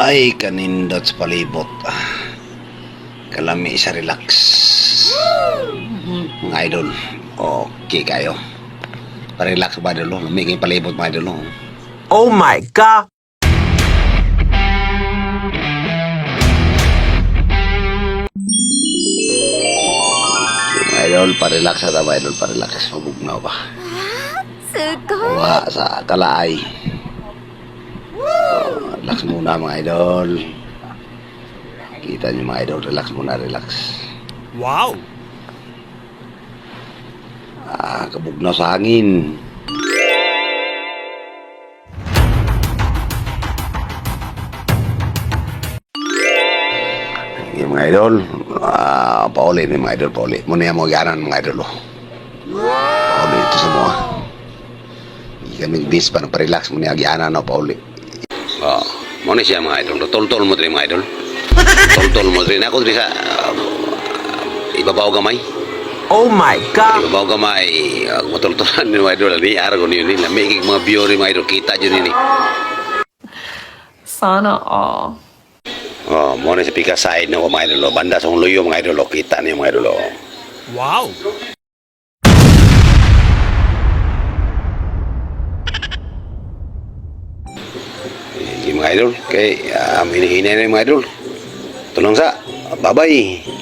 Ay, kanindot sa palibot. Kalami sa relax. Mga idol, okay kayo. Pa-relax ba idol? Lumigay palibot mga idol. Oh my God! Mga idol, pa-relax sa tama idol, pa-relax. Mabugnaw ba? すごい Kuha sa kalaay. Relax muna mga idol. Kita niyo mga idol, relax muna, relax. Wow! Kabugnaw sa hangin. Yung mga idol, pauli ni mga idol, pauli. Muna yung mga ganan mga idol. Pauli ito sa mga. Hindi kami bis pa na pa-relax muna yung ganan na pauli. Muna siya mga idol. Tol-tol mo rin mga idol. Tol-tol mo rin. Ako rin sa ibabaw gamay. Oh my God! Ibabaw gamay. Matol-tolan ni mga idol. Ni araw niyo ni. Lamigig mga biori mga idol. Kita dyan ni. Sana all. Muna sa pika side ng mga idol. Banda sa luyo mga idol. Kita niyo mga idol. Wow! Mga idol. Kay hinihinay na yung mga idol. Tulong sa. Bye-bye.